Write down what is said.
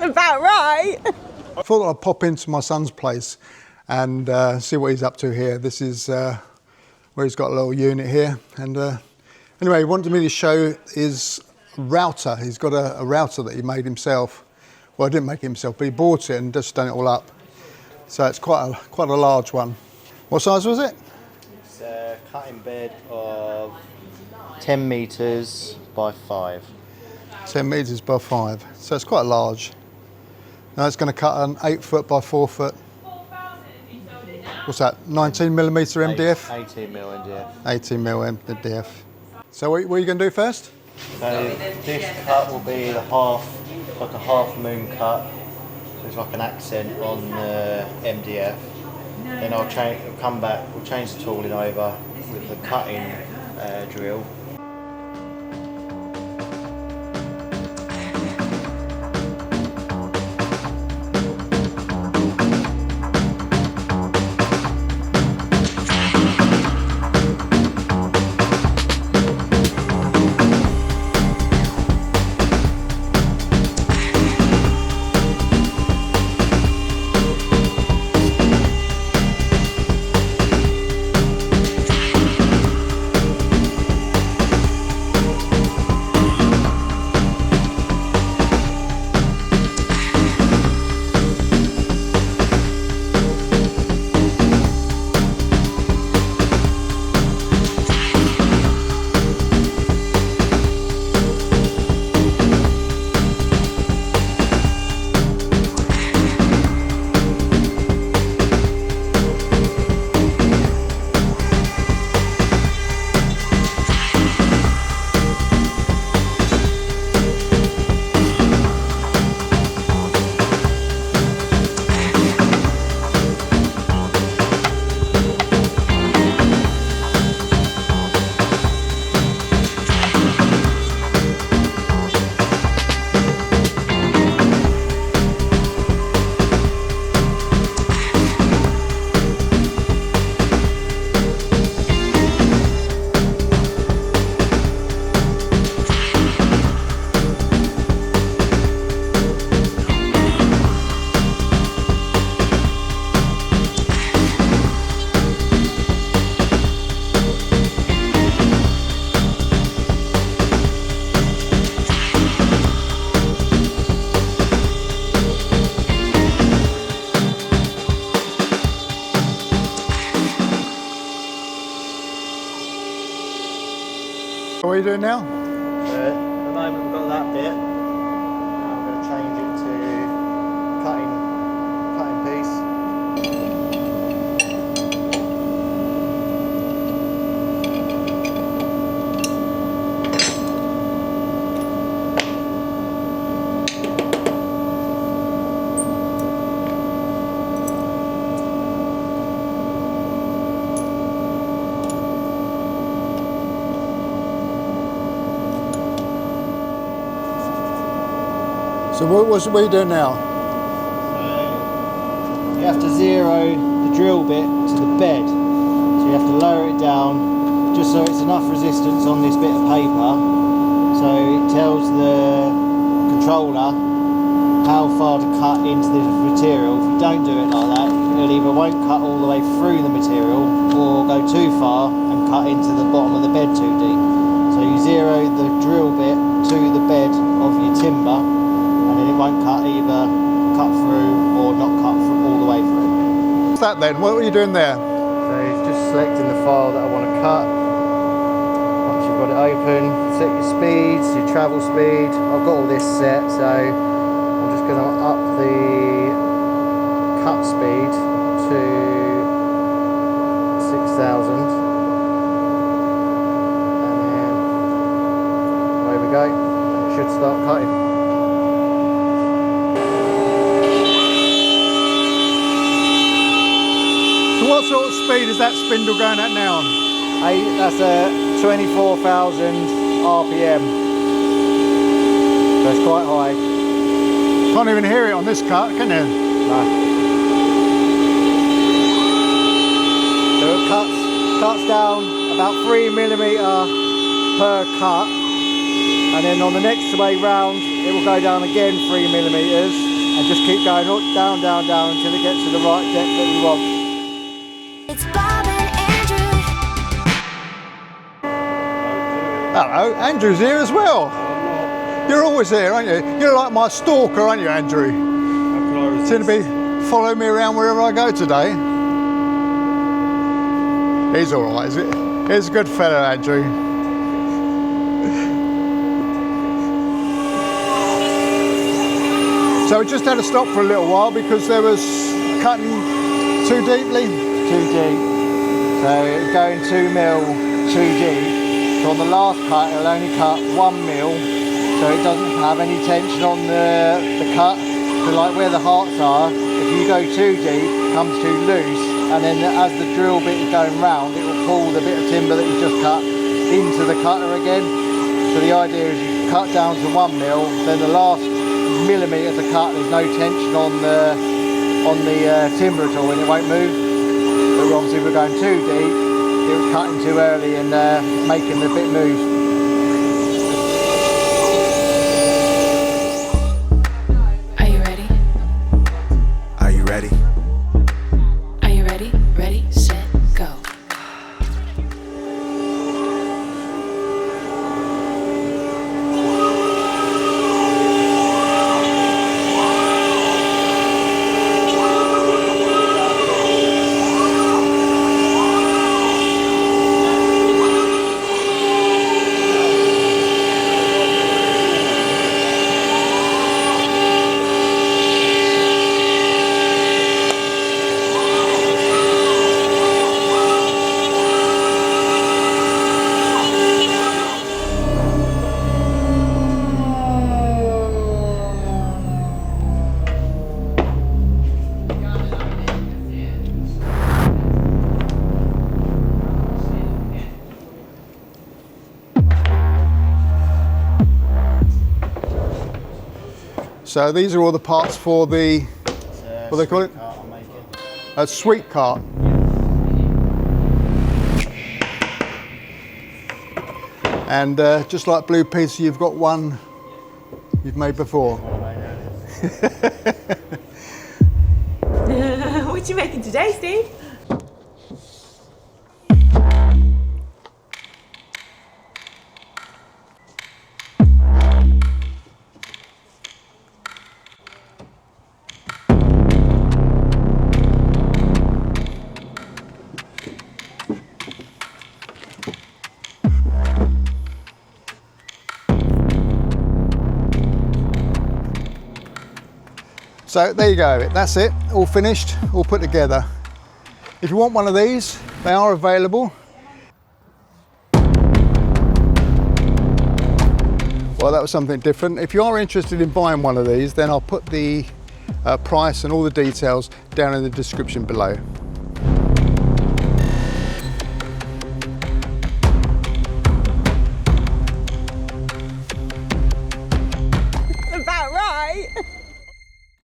About right. I thought I'd pop into my son's place and see what he's up to here. This is where he's got a little unit here. And anyway, he wanted me to show his router. He's got a router that he made himself. Well, he didn't make it himself, but he bought it and just done it all up. So it's quite a large one. What size was it? It's a cutting bed of 10 metres by 5. 10 metres by 5. So it's quite large. Now it's going to cut an 8 foot by 4 foot. What's that? 19 millimetre MDF? 18 mil MDF. 18 mil MDF. So what are you going to do first? So this cut will be like a half moon cut. So it's like an accent on the MDF. Then I'll come back, we'll change the tooling over with the cutting drill. What are you doing now? At the moment we've got that bit. I'm going to change it to cutting piece. So what are you doing now? So you have to zero the drill bit to the bed. So you have to lower it down just so it's enough resistance on this bit of paper. So it tells the controller how far to cut into the material. If you don't do it like that, it either won't cut all the way through the material or go too far and cut into the bottom of the bed too deep. So you zero the drill bit to the bed of your timber, and then it won't either cut through or not cut through all the way through. What's that then? What were you doing there? So it's just selecting the file that I want to cut. Once you've got it open, set your speeds, your travel speed. I've got all this set, so I'm just going to up the cut speed to 6,000. And then away we go. It should start cutting. So what sort of speed is that spindle going at now? That's a 24,000 RPM. So it's quite high. Can't even hear it on this cut, can you? No. So it cuts down about 3mm per cut, and then on the next way round it will go down again 3mm and just keep going up, down, down, down until it gets to the right depth that we want. It's Bob and Andrew. Hello, Andrew's here as well. You're always here, aren't you? You're like my stalker, aren't you, Andrew? Seem to be following me around wherever I go today. He's all right, is it? He's a good fellow, Andrew. So we just had to stop for a little while because there was cutting too deeply. Too deep. So it's going 2mm too deep. So on the last cut, it'll only cut 1mm, so it doesn't have any tension on the cut. So like where the hearts are, if you go too deep, it comes too loose, and then as the drill bit is going round, it will pull the bit of timber that you just cut into the cutter again. So the idea is you cut down to 1mm, then the last millimetre to cut, there's no tension on the timber at all, and it won't move. But obviously if we're going too deep, it was cutting too early and making the bit move. Are you ready? Are you ready? Are you ready? Ready, set, go. So these are all the parts for the, what do they call it? A sweet cart. And just like Blue Pizza, you've got one you've made before. What you making today, Steve? So there you go, that's it, all finished, all put together. If you want one of these, they are available. Well, that was something different. If you are interested in buying one of these, then I'll put the price and all the details down in the description below.